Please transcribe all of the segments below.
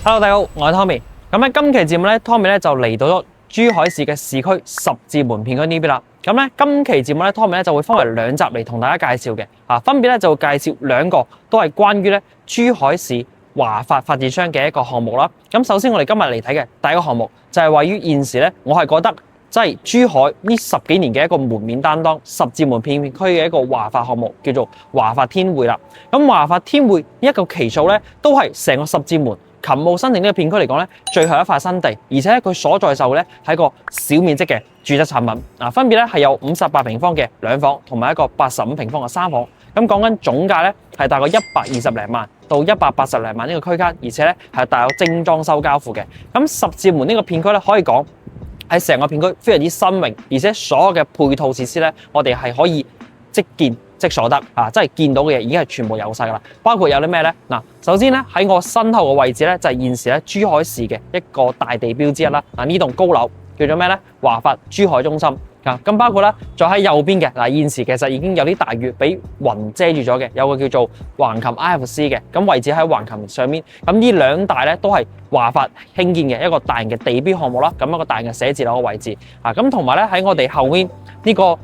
Hello， 大家好，我係 Tommy。咁喺今期節目咧，Tommy 咧就嚟到咗珠海市嘅市區十字門片區呢邊啦。咁咧今期節目咧，Tommy 咧就會分為兩集嚟同大家介紹嘅。分別咧就會介紹兩個都係關於咧珠海市華發發展商嘅一個項目啦。咁首先我哋今日嚟睇嘅第一個項目就係位於現時咧，我係覺得即係珠海呢10幾年嘅一個門面擔當十字門片區嘅一個華發項目，叫做華發天匯啦。咁華發天匯呢一個期數咧，都係成個十字門勤務新城呢個片區嚟講咧，最後一塊新地，而且佢所在就咧係一個小面積嘅住宅產品，分別咧係有58平方嘅兩房同埋一個85平方嘅三房。咁講緊總價咧係大概120零萬到180零萬呢個區間，而且咧係帶有精裝修交付嘅。咁十字門呢個片區咧可以講喺成個片區非常之新穎，而且所有嘅配套設施咧，我哋係可以即見即所得即係見到嘅嘢已經係全部有晒噶啦。包括有啲咩咧？首先咧喺我身後嘅位置咧就係現時咧珠海市嘅一個大地標之一啦。呢棟高樓叫做咩咧？華發珠海中心。咁包括咧，再喺右邊嘅現時其實已經有啲大雨俾雲遮住咗嘅，有個叫做橫琴 IFC 嘅，咁位置喺橫琴上面。咁呢兩大咧都係華發興建嘅一個大型嘅地標項目啦。咁一個大型嘅寫字樓嘅位置咁同埋咧喺我哋後面呢個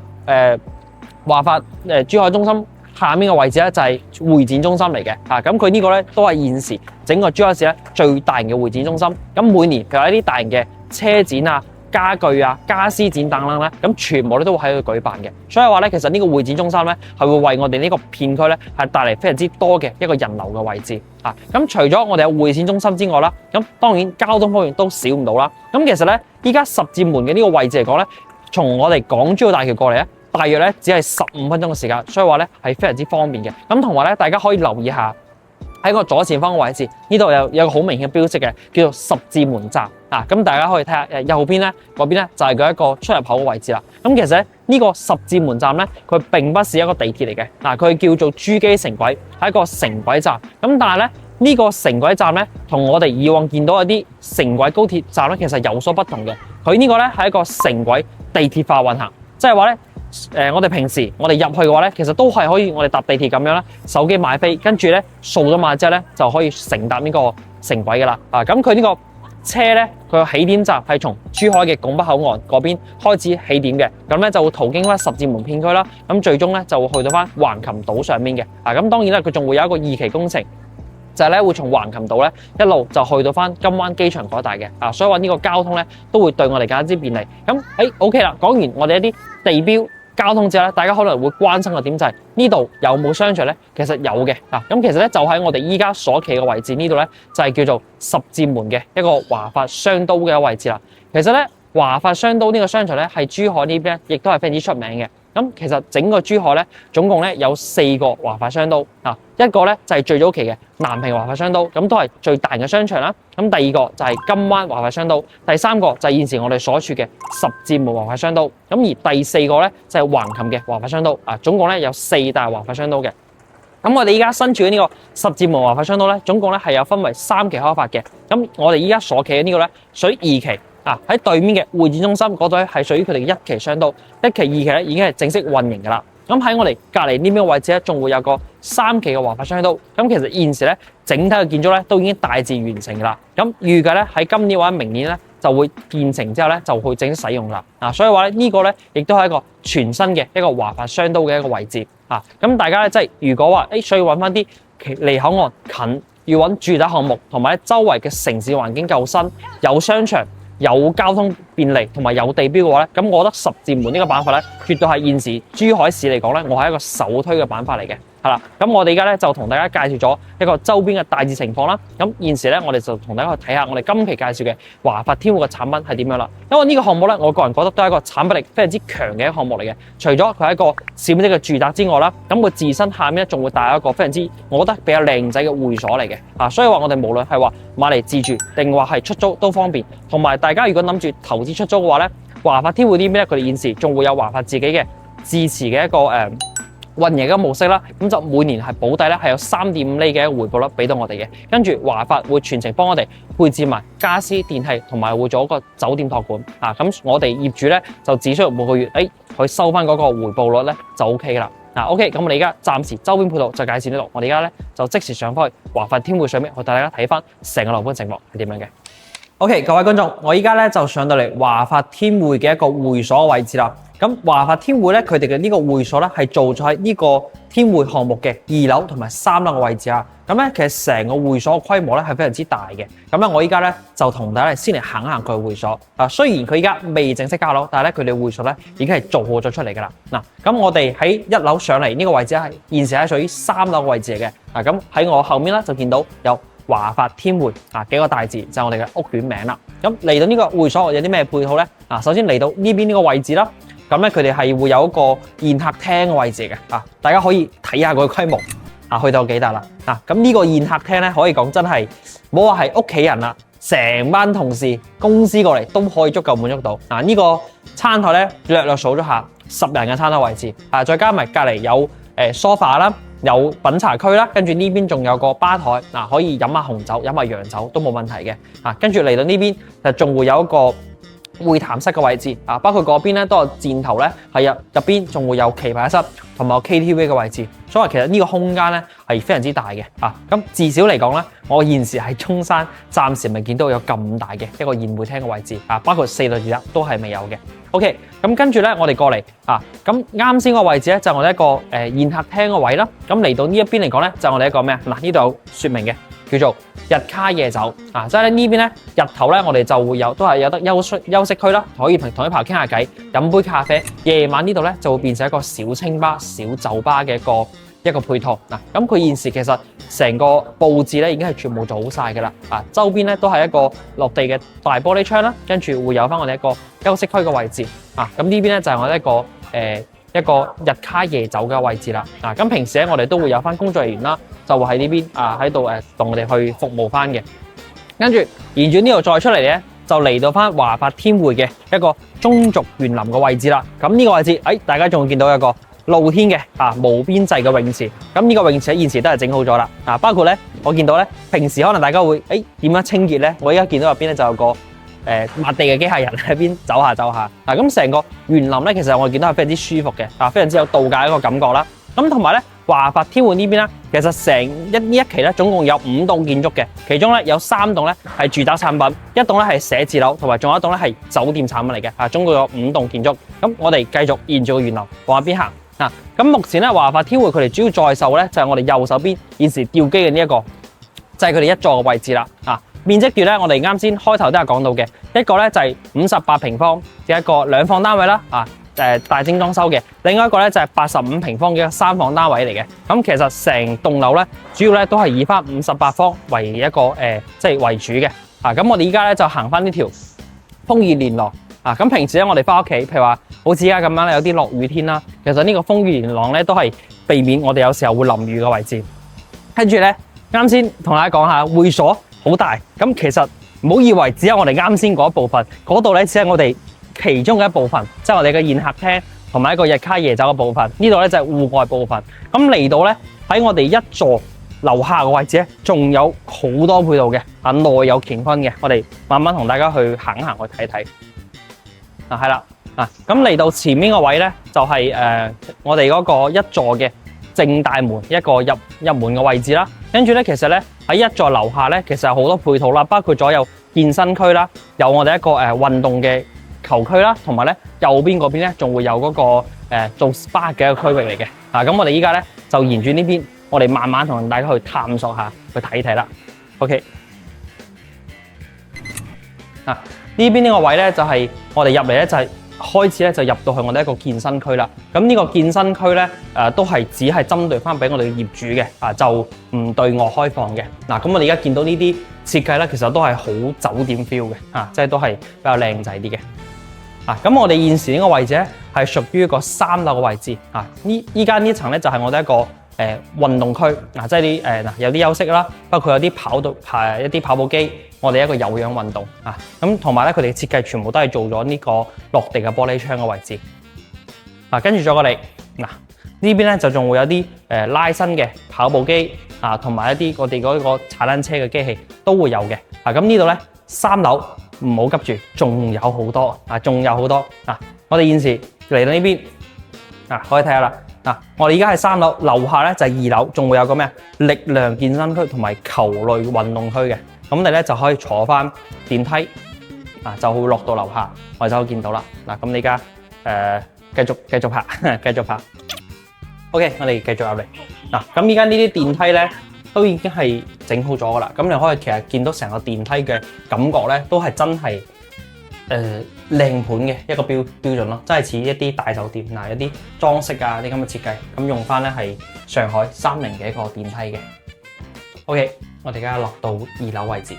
華發珠海中心下面嘅位置咧就係會展中心嚟嘅。咁佢呢個咧都係現時整個珠海市咧最大型嘅會展中心。咁每年譬如一啲大型嘅車展家具家私展等等咧，咁全部都會喺度舉辦嘅。所以話咧，其實呢個會展中心咧係會為我哋呢個片區咧係帶嚟非常之多嘅一個人流嘅位置咁除咗我哋有會展中心之外啦，咁當然交通方面都少唔到啦。咁其實咧，依家十字門嘅呢個位置嚟講咧，從我哋港珠澳大橋過嚟咧，大約咧只係15分鐘嘅時間，所以話咧係非常之方便嘅。咁同埋咧，大家可以留意下喺個左前方嘅位置，呢度有個好明顯嘅標誌嘅，叫做十字門站咁大家可以睇下右邊咧嗰邊咧就係佢一個出入口嘅位置啦。咁其實咧呢個十字門站咧，佢並不是一個地鐵嚟嘅佢叫做珠璣城軌，係一個城軌站。咁但係咧呢個城軌站咧，同我哋以往見到一啲城軌高鐵站咧，其實有所不同嘅。佢呢個咧係一個城軌地鐵化運行，即係話咧。我哋平時我哋入去嘅話咧，其實都係可以我哋搭地鐵咁樣啦，手機買飛，跟住咧掃咗碼之後咧就可以乘搭呢個城軌噶啦。咁佢呢個車咧，佢個起點站係從珠海嘅拱北口岸嗰邊開始起點嘅，咁咧就會途經翻十字門片區啦，咁最終咧就會去到翻橫琴島上面嘅。咁當然啦，佢仲會有一個二期工程。就係咧會從橫琴島咧一路就去到翻金灣機場嗰帶嘅所以話呢個交通咧都會對我哋更加之便利。咁OK 啦，講完我哋一啲地標交通之後咧，大家可能會關心嘅點就係呢度有冇商場咧？其實有嘅咁其實咧就喺我哋依家所企嘅位置呢度咧就係叫做十字門嘅一個華發商都嘅位置啦。其實咧華發商都呢個商場咧係珠海呢邊亦都係非常之出名嘅。咁其實整個珠海咧總共咧有4個華發商都一個咧就係最早期嘅南屏華發商都，咁都係最大嘅商場啦。咁第二個就係金灣華發商都，第三個就係現時我哋所處嘅十字門華發商都，咁而第4個咧就係橫琴嘅華發商都總共咧有4大華發商都嘅。咁我哋依家身處嘅呢個十字門華發商都咧，總共咧係有分為3期開發嘅。咁我哋依家所企嘅呢個咧屬於2期。喺對面嘅會展中心嗰度咧係屬於佢哋嘅1期商都，1期、2期咧已經係正式運營噶啦。咁喺我哋隔離呢邊嘅位置咧，仲會有個3期嘅華發商都。咁其實現時咧整體嘅建築咧都已經大致完成噶啦。咁預計咧喺今年或者明年咧就會建成之後咧就會正式使用啦。所以話咧呢個咧亦都係一個全新嘅一個華發商都嘅一個位置。咁大家咧即係如果話需要揾翻啲離口岸近，要揾住宅項目，同埋周圍嘅城市環境夠新，有商場，有交通便利同埋有地標嘅話咧，咁我覺得十字門呢個板塊咧，絕對係現時珠海市嚟講咧，我係一個首推嘅板塊嚟嘅。係啦，咁我哋而家咧就同大家介紹咗一個周邊嘅大致情況啦。咁現時咧，我哋就同大家去睇下我哋今期介紹嘅華發天匯嘅產品係點樣啦。因為呢個項目咧，我個人覺得都係一個產品力非常之強嘅一個項目嚟嘅。除咗佢係一個小面積嘅住宅之外啦，咁佢自身下面咧仲會帶有一個非常之，我覺得比較靚仔嘅會所嚟嘅。所以話我哋無論係話買嚟自住定話係出租都方便。同埋大家如果諗住投資出租嘅話咧，華發天匯啲咩咧？佢哋現時仲會有華發自己嘅自持嘅一個運營嘅模式啦，咁就每年係保底咧係有3.5厘嘅回報率俾到我哋嘅，跟住華發會全程幫我哋配置埋家私電器，同埋會做一個酒店託管咁我哋業主咧就只需要每個月去收翻嗰個回報率咧就 OK 噶啦。OK，咁我哋而家暫時周邊配套就介紹呢度，我哋而家咧就即時上翻去華發天匯上面，去帶大家睇翻成個樓盤情況係點樣嘅。OK， 各位觀眾，我依家咧就上到嚟華發天匯嘅一個會所嘅位置啦。咁華發天匯咧，佢哋嘅呢個會所咧係做咗喺呢個天匯項目嘅2樓同埋3樓嘅位置啊。咁咧其實成個會所嘅規模咧係非常之大嘅。咁咧我依家咧就同大家先嚟行行佢嘅會所。雖然佢依家未正式交樓，但係咧佢哋會所咧已經係做好咗出嚟㗎啦。咁我哋喺1樓上嚟呢個位置係現時係屬於3樓嘅位置嚟嘅。咁喺我後面咧就見到有華發天匯幾個大字就係我哋嘅屋苑名啦。咁嚟到呢個會所有啲咩配套咧？首先嚟到呢邊呢個位置啦，咁咧佢哋係會有一個宴客廳嘅位置嘅。大家可以睇下佢嘅規模去到幾大啦。咁呢個宴客廳咧可以講真係冇話係屋企人啦，成班同事公司過嚟都可以足夠滿足到。呢個餐台咧略數咗下10人嘅餐台位置，再加埋隔離有sofa 啦。有品茶區啦，跟住呢邊仲有個吧台，可以飲下紅酒、飲下洋酒都冇問題嘅。跟住嚟到呢邊就仲會有一個會談室嘅位置，包括嗰邊咧都有箭頭咧，係入邊仲會有棋牌室同埋有 KTV 嘅位置，所以其實呢個空間咧係非常之大嘅。咁至少嚟講咧，我現時喺中山暫時未見到有咁大嘅一個宴會廳嘅位置，包括4對2都係未有嘅。OK， 咁跟住咧，我哋過嚟咁啱先個位置咧就係我哋一個宴客廳個位啦。咁嚟到呢一邊嚟講咧，就係我哋一個咩啊？呢度有説明嘅，叫做日卡夜酒即係呢邊咧日頭咧，我哋就會有都係有得休息區啦，可以同啲朋友傾下偈，飲杯咖啡。夜晚呢度咧就會變成一個小清吧、小酒吧嘅一個配套咁佢現時其實成個佈置咧已經係全部做好晒㗎啦。周邊咧都係一個落地嘅大玻璃窗啦，跟住會有翻我哋一個休息區嘅位置咁呢邊咧就係我哋一個日卡夜酒嘅位置啦。咁平時咧我哋都會有翻工作人員啦，就會喺呢邊喺度同我哋去服務翻嘅。跟住沿住呢度再出嚟咧，就嚟到翻華發天匯嘅一個中軸園林嘅位置啦。咁呢個位置大家仲會見到一個露天嘅無邊際嘅泳池。咁呢個泳池喺現時都係整好咗啦。包括咧我見到咧平時可能大家會點樣清潔咧？我而家見到入邊咧就有個抹地嘅機械人喺邊走下。咁成個園林咧，其實我哋見到係非常之舒服嘅，非常之有度假一個感覺啦。咁同埋咧，華發天匯呢邊咧，其實成呢一期咧，總共有5棟建築嘅，其中咧有3棟咧係住宅產品，一棟咧係寫字樓，同埋仲有一棟咧係酒店產品嚟嘅。總共有5棟建築。咁我哋繼續沿住個園林往入邊行。咁目前咧華發天匯佢哋主要在售咧就係我哋右手邊現時吊機嘅呢一個，就係佢哋一座嘅位置啦。面積段咧，我哋啱先開頭都有講到嘅，一個咧就係58平方嘅一個2房單位啦，大精裝修嘅；另外一個咧就係85平方嘅3房單位嚟嘅。咁其實成棟樓咧，主要咧都係以翻58方為一個即係為主嘅。咁我哋依家咧就行翻呢條豐裕連廊。咁平時咧我哋翻屋企，譬如話好似而家咁樣咧，有啲落雨天啦，其實呢個豐裕連廊咧都係避免我哋有時候會淋雨嘅位置。跟住咧，啱先同大家講下會所。好大，咁其實唔好以為只有我哋啱先嗰一部分，嗰度咧只係我哋其中嘅一部分，即係我哋嘅宴客廳同埋一個日卡夜酒嘅部分。呢度咧就係戶外部分。咁嚟到咧喺我哋一座樓下嘅位置咧，仲有好多配套嘅，內有乾坤嘅。我哋慢慢同大家去行去睇睇。係啦，咁嚟到前面個位咧，就係我哋嗰個一座嘅正大門一個入門嘅位置啦。跟住咧，其實咧喺一座樓下咧，其實有好多配套啦，包括咗有健身區啦，有我哋一個運動嘅球區啦，同埋咧右邊嗰邊咧仲會有嗰個做 SPA 嘅一個區域嚟嘅。咁我哋依家咧就沿住呢邊，我哋慢慢同大家去探索下，去睇睇啦。OK， 呢邊呢個位咧就係我哋入嚟咧就係開始咧就入到去我哋一個健身區啦。咁呢個健身區咧都係只係針對翻俾我哋嘅業主嘅，就唔對外開放嘅。咁我哋而家見到呢啲設計咧，其實都係好酒店 feel 嘅，即係都係比較靚仔啲嘅。咁我哋現時呢個位置咧係屬於一個3樓嘅位置。依家呢層咧就係我哋一個運動區，即係啲有啲休息啦，包括有啲一啲跑步機，我哋一個有氧運動咁同埋咧佢哋嘅設計全部都係做咗呢個落地嘅玻璃窗嘅位置。跟住咗過嚟呢邊咧就仲會有啲拉伸嘅跑步機同埋一啲我哋嗰個踩單車嘅機器都會有嘅。咁呢度咧3樓唔好急住，仲有好多仲有好多我哋現時嚟到呢邊可以睇下啦。嗱，我哋而家係3樓，樓下咧就係2樓，仲會有個咩力量健身區同埋球類運動區嘅。咁你咧就可以坐翻電梯，就會落到樓下，我哋就可以見到啦。嗱，咁你而家繼續拍，繼續拍。OK， 我哋繼續入嚟。嗱，咁而家呢啲電梯咧都已經係整好咗噶啦。咁你可以其實見到成個電梯嘅感覺咧，都係真係靚盤嘅一個標準咯，真係似一啲大酒店嗱，一啲裝飾啊啲咁嘅設計，咁用翻咧係上海30嘅一個電梯嘅。OK， 我哋而家落到2樓位置。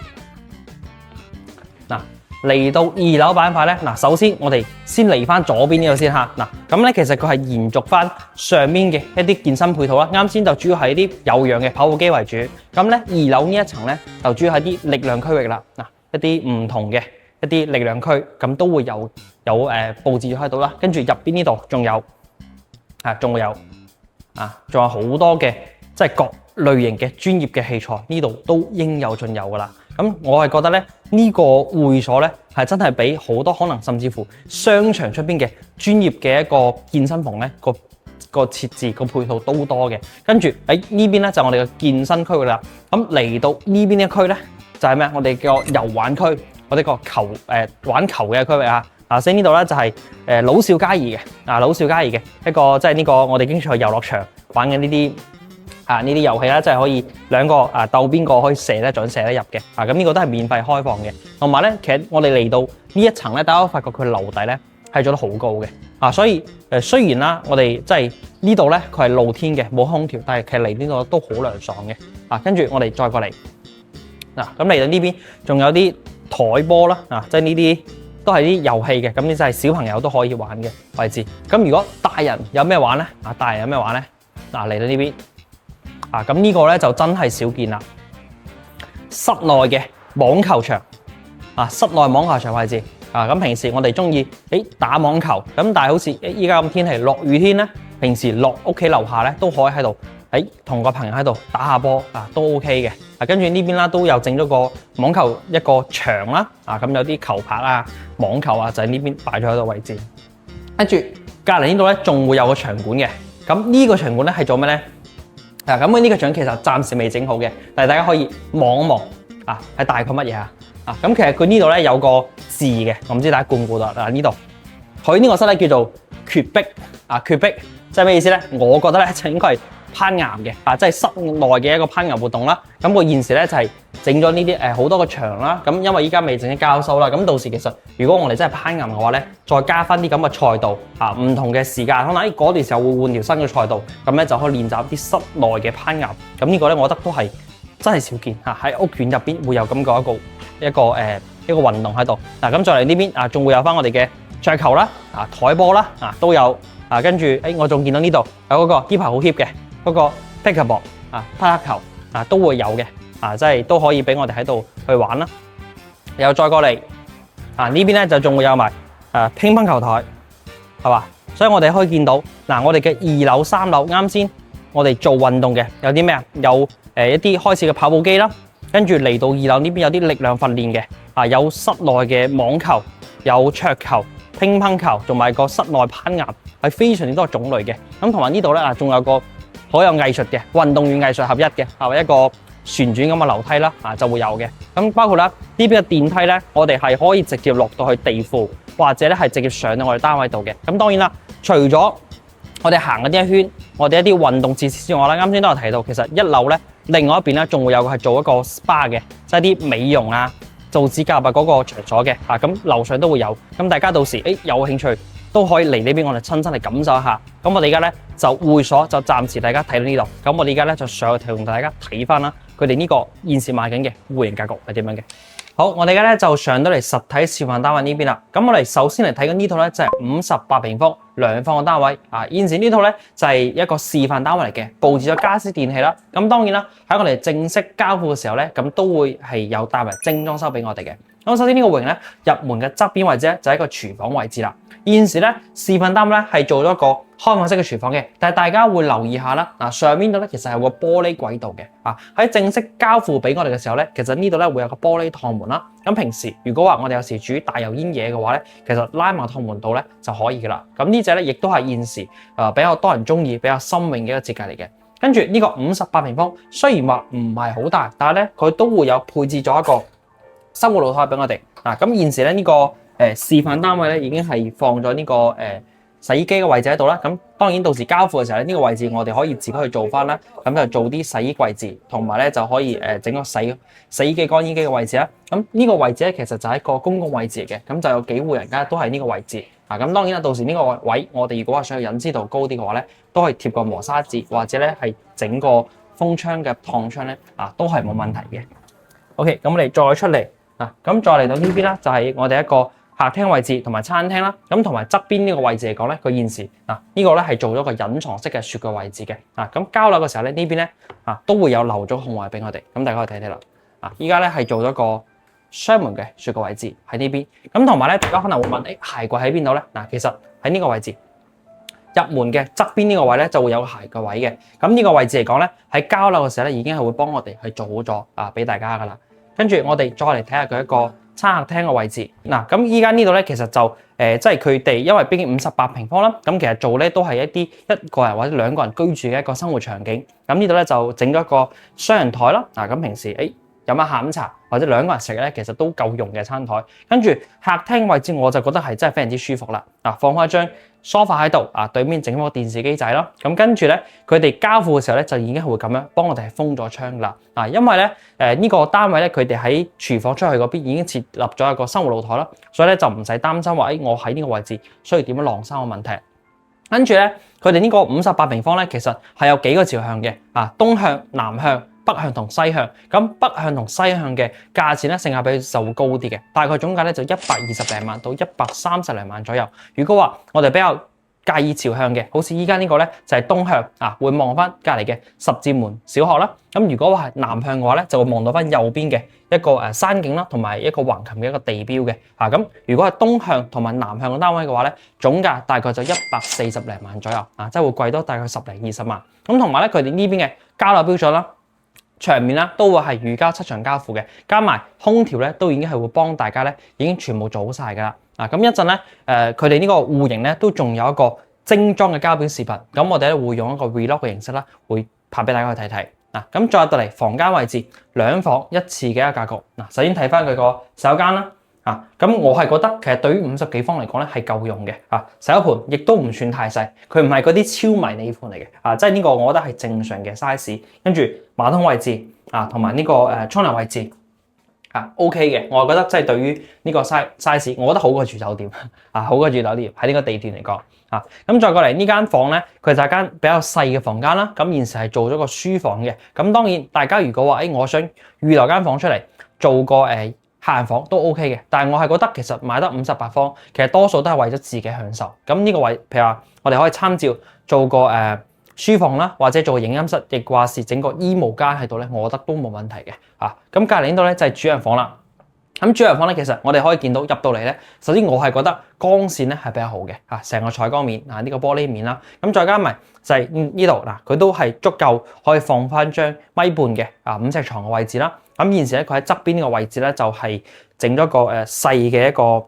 嗱，嚟到2樓板塊咧，嗱，首先我哋先嚟翻左邊呢度先嚇。嗱，咁咧其實佢係延續翻上面嘅一啲健身配套啦。啱先就主要係一啲有氧嘅跑步機為主，咁咧2樓呢一層咧就主要係啲力量區域啦。嗱，一啲唔同嘅一啲力量區，咁都會有佈置咗喺度啦。跟住入邊呢度仲有仲會有仲有好多嘅即係各類型嘅專業嘅器材，呢度都應有盡有噶啦。咁我係覺得咧呢個會所咧係真係比好多可能甚至乎商場出邊嘅專業嘅一個健身房咧個設置個配套都多嘅。跟住喺呢邊咧就我哋嘅健身區域啦。咁嚟到呢邊嘅區咧就係咩？我哋個遊玩區。我哋個玩球嘅區域啊，所以呢度咧就係老少皆宜嘅老少皆宜嘅一個即係呢個我哋經常去遊樂場玩嘅呢啲遊戲啦，即係可以兩個鬥邊個可以射得準射得入嘅咁呢個都係免費開放嘅。同埋咧，其實我哋嚟到呢一層咧，大家都發覺佢樓底咧係做得好高嘅所以雖然啦，我哋即係呢度咧佢係露天嘅冇空調，但係其實嚟呢度都好涼爽嘅跟住我哋再過嚟咁嚟到呢邊仲有啲台波啦即係呢啲都係啲遊戲嘅，咁呢就係小朋友都可以玩嘅位置。咁如果大人有咩玩咧？大人有咩玩咧？嚟到呢邊咁呢個咧就真係少見啦。室內嘅網球場室內網球場位置咁平時我哋中意打網球，咁但係好似依家咁天氣落雨天咧，平時落屋企樓下咧都可以喺度同個朋友喺度打下波都 OK 嘅。跟住呢邊啦，都有整咗個網球一個場啦咁有啲球拍網球就喺呢邊擺咗喺度位置。跟住隔離呢度咧，仲會有個場館嘅。咁呢個場館咧係做咩咧？咁呢個場其實暫時未整好嘅，但係大家可以望一望係大概乜嘢咁其實佢呢度咧有個字嘅，我唔知大家估唔估到呢度。佢呢個室咧叫做絕壁絕壁即係咩意思咧？我覺得咧就應該係攀岩嘅即係室內嘅一個攀岩活動啦。咁個現時咧就係整咗呢啲好多個場啦。咁因為依家未整啲交收啦，咁到時其實如果我哋真係攀岩嘅話咧，再加翻啲咁嘅賽道唔同嘅時間，可能喺嗰段時候會換條新嘅賽道，咁咧就可以練習啲室內嘅攀岩。咁呢個咧，我覺得都係真係少見喺屋苑入邊會有咁一個運動喺度。咁再嚟呢邊仲會有翻我哋嘅桌球啦台波啦都有跟住我仲見到呢度有嗰個呢排好 hit 嘅嗰個 pickleball 匹克球都會有嘅即係都可以俾我哋喺度去玩啦。又再過嚟呢邊咧就仲會有埋乒乓球台係嘛，所以我哋可以見到我哋嘅2樓3樓啱先我哋做運動嘅有啲咩有一啲開始嘅跑步機啦，跟住嚟到2樓呢邊有啲力量訓練嘅有室內嘅網球、有桌球、乒乓球，同埋個室內攀岩係非常之多種類嘅。咁同埋呢度咧仲有個好有藝術嘅運動與藝術合一嘅一個旋轉咁嘅樓梯啦就會有嘅。咁包括啦呢邊嘅電梯咧，我哋係可以直接落到去地庫，或者咧係直接上到我哋單位度嘅。咁當然啦，除咗我哋行嗰啲一圈，我哋一啲運動設施之外啦，啱先都有提到，其實1樓咧另外一邊咧仲會有係做一個 SPA 嘅，即係啲美容做指甲嗰個場所嘅咁樓上都會有。咁大家到時有興趣都可以嚟呢邊，我哋親身嚟感受一下。咁我哋而家咧就會所就暫時大家睇到呢度。咁我哋而家咧就上去同大家睇翻啦，佢哋呢個現時賣緊嘅戶型格局係點樣嘅。好，我哋而家咧就上到嚟實體示範單位呢邊啦。咁我哋首先嚟睇緊呢套咧就係58平方兩房嘅單位現時呢套咧就係一個示範單位嚟嘅，佈置咗家私電器啦。咁當然啦，喺我哋正式交付嘅時候咧，咁都會係有帶埋精裝修俾我哋嘅。咁首先呢個戶型咧入門嘅側邊位置咧就係一個廚房位置啦。現時咧示範單位咧係做咗個開放式嘅廚房嘅，但係大家會留意下啦，嗱上面度咧其實係有個玻璃軌道嘅，喺正式交付俾我哋嘅時候咧，其實呢度咧會有個玻璃趟門啦。咁平時如果話我哋有時煮大油煙嘢嘅話咧，其實拉埋趟門度咧就可以噶啦。咁呢隻咧亦都係現時比較多人中意、比較新穎嘅一個設計嚟嘅。跟住呢個58平方，雖然話唔係好大，但係咧佢都會有配置咗一個生活露台俾我哋。咁現時咧呢個示範單位咧已經係放咗呢個洗衣機嘅位置喺度啦。咁當然到時交付嘅時候咧，呢個位置我哋可以自己去做翻啦。咁就做啲洗衣櫃置，同埋咧就可以整個洗衣機、乾衣機嘅位置啦。咁呢個位置咧其實就係一個公共位置嚟嘅，咁就有幾戶人家都係呢個位置。咁當然啦，到時呢個位我哋如果話想要隱私度高啲嘅話咧，都可以貼個磨砂紙，或者咧係整個風窗嘅燙窗咧都係冇問題嘅。OK，咁我哋再出嚟咁再嚟到呢邊啦，就係我哋一個客廳位置同埋餐廳啦。咁同埋側邊呢個位置嚟講咧，佢現時呢個咧係做咗個隱藏式嘅雪櫃位置嘅。咁交樓嘅時候咧，呢邊咧都會有留咗空位俾我哋。咁大家可以睇睇啦。依家咧係做咗個雙門嘅雪櫃位置喺呢邊。咁同埋咧，大家可能會問，鞋櫃喺邊度咧？其實喺呢個位置入門嘅側邊呢個位咧就會有個鞋櫃位嘅。咁呢個位置嚟講咧，喺交樓嘅時候咧已經係會幫我哋去做好咗俾大家噶啦。跟住我哋再嚟睇下佢一個餐客廳嘅位置。咁依家呢度咧其實就即係佢哋因為畢竟58平方啦，咁其實做咧都係一個人或者兩個人居住嘅一個生活場景。咁呢度咧就整咗一個雙人台啦。咁平時飲下下午茶或者兩個人食咧，其實都夠用嘅餐台。跟住客廳位置我就覺得係真係非常之舒服啦。放開張梳化喺度，對面整個電視機仔啦。咁跟住咧，佢哋交付嘅時候咧就已經會咁樣幫我哋係封咗窗啦。因為咧呢個單位咧佢哋喺廚房出去嗰邊已經設立咗一個生活露台啦，所以咧就唔使擔心話我喺呢個位置需要點樣晾衫嘅問題。跟住咧，佢哋呢個58平方咧其實係有幾個朝向嘅，東向、南向、北向同西向。咁北向同西向嘅價錢咧性價比就會高啲嘅，大概總價咧就120零萬到130零萬左右。如果話我哋比較介意朝向嘅，好似依家呢個咧就係東向會望翻隔離嘅十字門小學啦。咁如果話係南向嘅話咧，就會望到翻右邊嘅一個山景啦，同埋一個橫琴嘅一個地標嘅。咁如果係東向同埋南向嘅單位嘅話咧，總價大概就140零萬左右，即係會貴多大概10零20萬。咁同埋咧，佢哋呢邊嘅交樓標準啦，牆面啦都會係預交7場交付嘅，加埋空調咧都已經係會幫大家咧已經全部做好晒㗎啦。咁一陣咧佢哋呢個戶型咧都仲有一個精裝嘅膠片視頻，咁我哋咧會用一個 vlog 嘅形式啦，會拍俾大家去睇睇。咁再到嚟房間位置，2房1廁嘅一個格局。首先睇翻佢個洗手間啦。咁我係覺得其實對於50幾方嚟講咧係夠用嘅。洗手盤亦都唔算太細，佢唔係嗰啲超迷你盤嚟嘅。即係呢個我覺得係正常嘅 size。跟住馬桶位置同埋呢個沖涼位置OK 嘅，我覺得即係對於呢個 size， 我覺得好過住酒店好過住酒店喺呢個地段嚟講。咁再過嚟呢間房咧，佢就係間比較細嘅房間啦。咁現時係做咗個書房嘅。咁當然大家如果話我想預留間房出嚟做個客人房都 OK 嘅，但係我係覺得其實買得58方，其實多數都係為咗自己享受。咁呢個位，譬如話我哋可以參照做個書房啦，或者做個影音室，亦或是整個衣帽間喺度咧，我覺得都冇問題嘅。咁隔離呢度咧就係主人房啦。咁主人房咧，其實我哋可以見到入到嚟咧，首先我係覺得光線咧係比較好嘅，成個採光面呢個玻璃面啦，咁再加埋就係呢度佢都係足夠可以放翻張1.5米嘅5尺床嘅位置啦。咁現時咧佢喺側邊呢個位置咧就係整咗個細嘅一個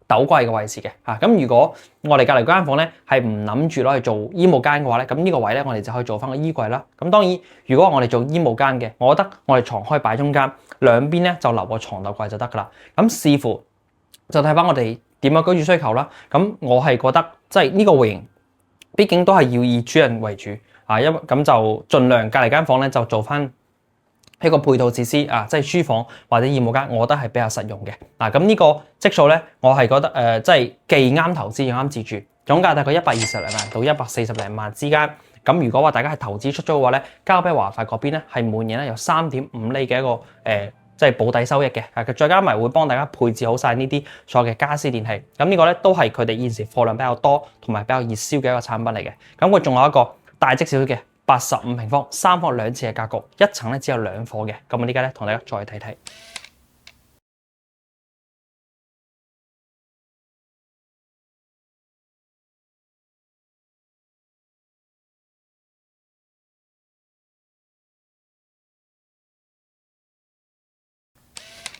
斗櫃嘅位置嘅。咁如果我哋隔離嗰間房咧係唔諗住攞去做衣帽間嘅話咧，咁呢個位咧我哋就可以做翻個衣櫃啦。咁當然如果我哋做衣帽間嘅，我覺得我哋床可以擺中間，兩邊咧就留個床頭櫃就得噶啦。咁視乎就睇翻我哋點樣居住需求啦。咁我係覺得即係呢個戶型，畢竟都係要以主人為主咁就盡量隔離間房咧就做翻一個配套設施即係書房或者衣帽間，我覺得係比較實用嘅。咁呢個積數咧，我係覺得即係既啱投資又啱自住，總價大概120零萬到140零萬之間。咁如果話大家係投資出租嘅話咧，交俾華發嗰邊咧係每年咧有3.5厘嘅一個即係保底收益嘅。佢再加埋會幫大家配置好晒呢啲所有嘅家私電器。咁呢個咧都係佢哋現時貨量比較多同埋比較熱銷嘅一個產品嚟嘅。咁佢仲有一個大積少少嘅85平方3房2廁嘅格局，一層咧只有2伙嘅。咁我呢家咧同大家再睇睇。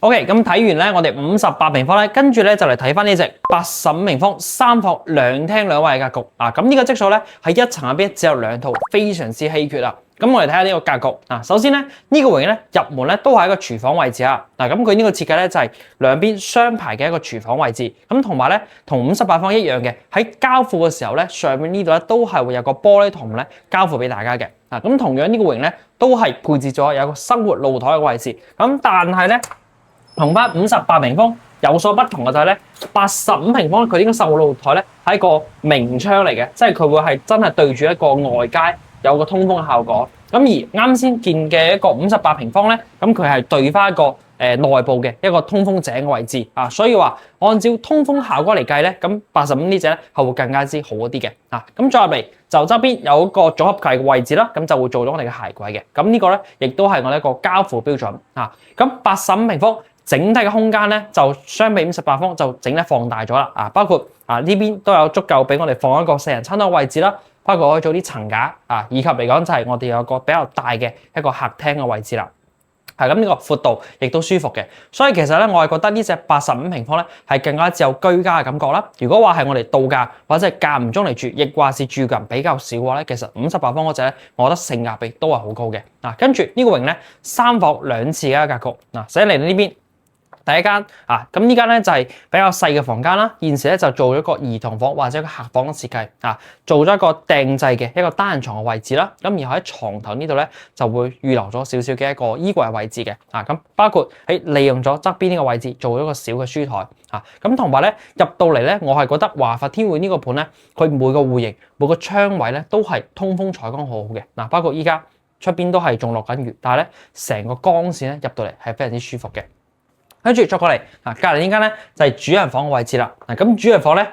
OK，咁睇完咧，我哋58平方咧，跟住咧就嚟睇翻呢隻85平方3房2廳2衛嘅格局啊！咁呢個積數咧喺一層入邊只有2套，非常之稀缺啦。咁我哋睇下呢個格局啊，首先咧呢個型咧入門咧都係一個廚房位置啊。嗱，咁佢呢個設計咧就係兩邊雙排嘅一個廚房位置，咁同埋咧同58房一樣嘅，喺交付嘅時候咧上面呢度咧都係會有個玻璃筒咧交付俾大家嘅。啊，咁同樣呢個型咧都係配置咗有一個生活露台嘅位置，咁但係咧，同翻58平方有所不同嘅就係咧，85平方佢呢個生活露台咧係一個明窗嚟嘅，即係佢會係真係對住一個外街，有個通風嘅效果。咁而啱先見嘅一個58平方咧，咁佢係對翻一個內部嘅一個通風井嘅位置啊，所以話按照通風效果嚟計咧，咁85呢隻咧係會更加之好一啲嘅啊。咁再入嚟就側邊有一個組合櫃嘅位置啦，咁就會做咗我哋嘅鞋櫃嘅。咁呢個咧亦都係我哋一個交付標準啊。咁85平方。整體嘅空間咧，就相比58方就整得放大咗啦。啊，包括呢邊都有足夠俾我哋放一個4人餐台位置啦，包括可以做啲層架啊，以及嚟講就係我哋有個比較大嘅一個客廳嘅位置啦。係咁，呢個闊度亦都舒服嘅，所以其實咧我係覺得呢隻85平方咧係更加之有居家嘅感覺啦。如果話係我哋度假或者係間唔中嚟住，亦或是住嘅人比較少嘅話咧，其實58方嗰隻咧，我覺得性價比都係好高嘅。嗱，跟住呢個型咧3房2廁嘅格局，嗱，寫嚟到呢邊。第一間啊，咁呢間咧就係比較細嘅房間啦。現時咧就做咗個兒童房或者一個客房嘅設計啊，做咗一個訂製嘅一個單人床嘅位置啦。咁然後喺床頭呢度咧就會預留咗少少嘅一個衣櫃嘅位置嘅啊。咁包括喺利用咗側邊呢個位置做咗個小嘅書台啊。咁同埋咧入到嚟咧，我係覺得華發天匯呢個盤咧，佢每個戶型每個窗位咧都係通風採光好好嘅嗱。包括依家出邊都係仲落緊雨，但係咧成個光線咧入到嚟係非常之舒服嘅。跟住再過嚟啊，隔離呢間咧就係主人房嘅位置啦。嗱，咁主人房咧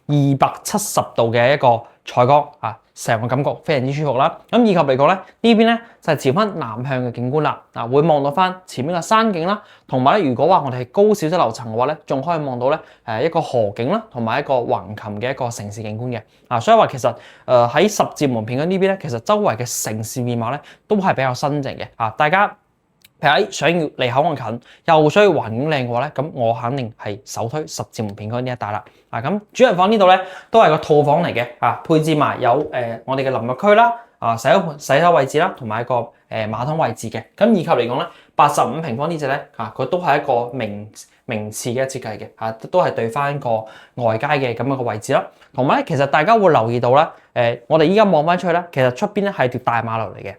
270度嘅一個採光啊，成個感覺非常之舒服啦。咁以及嚟講咧，呢邊咧就係朝翻南向嘅景觀啦。嗱，會望到翻前面嘅山景啦，同埋咧如果話我哋係高少少樓層嘅話咧，仲可以望到咧一個河景啦，同埋一個橫琴嘅一個城市景觀嘅。啊，所以話其實喺十字門片嘅呢邊咧，其實周圍嘅城市面貌咧都係比較新淨嘅。啊，大家。譬如想要離口岸近，又需要環境靚嘅話咧，咁我肯定係首推十字門片區呢一帶啦。啊，咁主人房呢度咧都係個套房嚟嘅，啊，配置埋有我哋嘅淋浴區啦，啊洗手位置啦，同埋一個馬桶位置嘅。咁以及嚟講咧，85平方呢隻咧，啊佢都係一個明廁嘅設計嘅，啊都係對翻一個外街嘅咁樣嘅位置啦。同埋咧，其實大家會留意到啦，我哋依家望翻出去咧，其實出邊咧係條大馬路嚟嘅。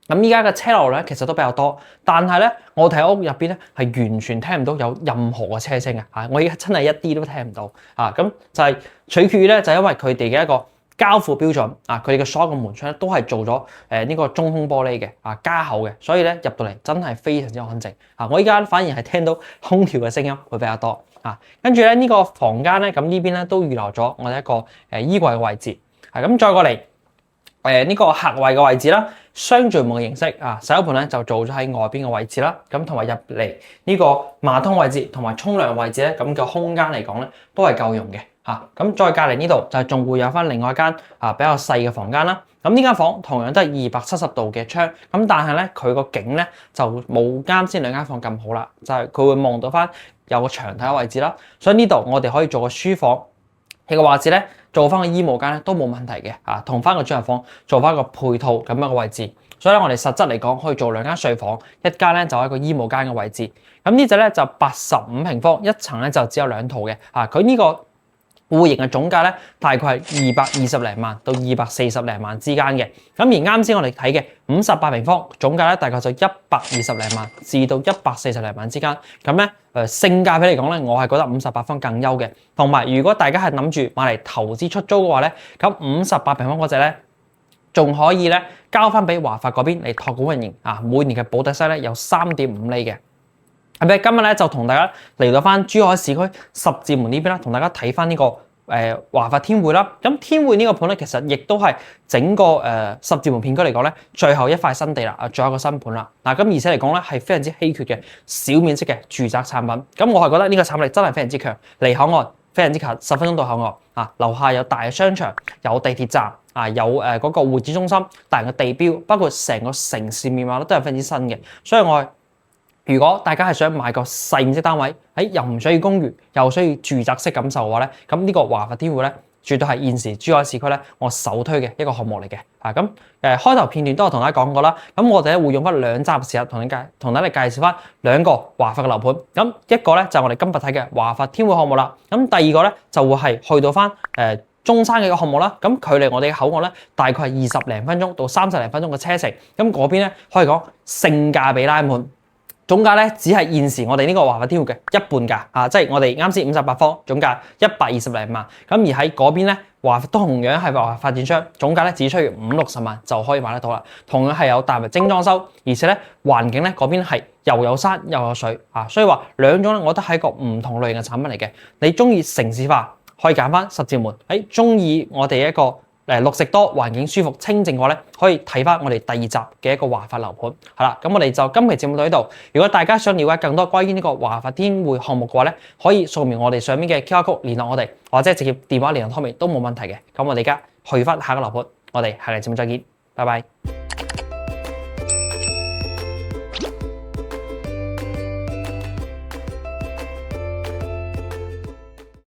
咁依家嘅車流咧其實都比較多，但係咧我睇屋入邊咧係完全聽唔到有任何嘅車聲嘅嚇，我而家真係一啲都聽唔到啊！咁就係取決於咧，就係因為佢哋嘅一個交付標準啊，佢哋嘅所有嘅門窗咧都係做咗呢個中空玻璃嘅啊，加厚嘅，所以咧入到嚟真係非常之安靜啊！我依家反而係聽到空調嘅聲音會比較多啊，跟住咧呢個房間咧咁呢邊咧都預留咗我哋一個衣櫃嘅位置啊，咁再過嚟。呢個客位嘅位置啦，雙聚門嘅形式啊，洗手盆咧就做咗喺外邊嘅位置啦，咁同埋入嚟呢個馬桶位置同埋沖涼位置咧，咁嘅空間嚟講咧都係夠用嘅嚇。咁再隔離呢度就仲會有翻另外一間比較細嘅房間啦。咁呢間房同樣都係270度嘅窗，咁但係咧佢個景咧就冇啱先兩間房咁好啦，就係佢會望到翻有個長台嘅位置啦。所以呢度我哋可以做個書房。呢個位置咧，做翻個衣帽間咧都冇問題嘅，啊，同翻個主人房做翻個配套咁樣嘅位置，所以咧我哋實質嚟講可以做2間睡房，一間咧就係一個衣帽間嘅位置。咁呢隻咧就85平方，一層咧就只有2套嘅，啊，佢呢個戶型嘅總價咧大概係220零萬到240零萬之間嘅。咁而啱先我哋睇嘅58平方總價咧大概就120零萬至到140零萬之間。咁咧性價比嚟講咧，我係覺得58方更優嘅。同埋如果大家係諗住買嚟投資出租嘅話咧，咁58平方嗰隻咧仲可以咧交翻俾華發嗰邊嚟託管運營啊，每年嘅保底息咧有3.5厘嘅。咁今日咧就同大家嚟到翻珠海市區十字門呢邊啦，同大家睇翻呢個華發天匯啦。咁天匯呢個盤咧，其實亦都係整個十字門片區嚟講咧，最後一塊新地啦，最後一個新盤啦。嗱，咁而且嚟講咧係非常之稀缺嘅小面積嘅住宅產品。咁我係覺得呢個產品力真係非常之強，離口岸非常之近，10分鐘到口岸啊，樓下有大嘅商場，有地鐵站啊，有嗰個會展中心，大型嘅地標，包括成個城市面貌都係非常之新嘅，所以我係如果大家係想買個細面積單位，又唔需要公寓，又需要住宅式感受嘅話咧，咁呢個華發天匯咧，絕對係現時珠海市區咧我首推嘅一個項目嚟嘅。咁開頭片段都有同大家講過啦，咁我哋咧會用翻2集時間同大家介紹翻2個華發嘅樓盤。咁一個咧就係我哋今日睇嘅華發天匯項目啦，咁第二個咧就會係去到翻中山嘅一個項目啦，咁距離我哋嘅口岸咧大概係20零分鐘到30零分鐘嘅車程，咁嗰邊咧可以講性價比拉滿。總價咧只係現時我哋呢個華發天匯嘅一半價，即係我哋啱先58方總價120零萬，咁而喺嗰邊咧華發同樣係華發發展商，總價咧只需要50-60萬就可以買得到啦。同樣係有大埋精裝修，而且咧環境咧嗰邊係又有山又有水，所以話兩種咧，我覺得係一個唔同類型嘅產品嚟嘅。你中意城市化可以揀翻十字門，中意我哋一個綠色多、環境舒服、清靜嘅話咧，可以睇翻我哋第2集嘅一個華發樓盤。係啦，咁我哋就今期節目到呢度。如果大家想了解更多關於呢個華發天匯項目嘅話咧，可以掃描我哋上面嘅 QR code 聯絡我哋，或者直接電話聯絡Tommy都冇問題嘅。咁我哋而家去翻下個樓盤，我哋下期節目再見，拜拜。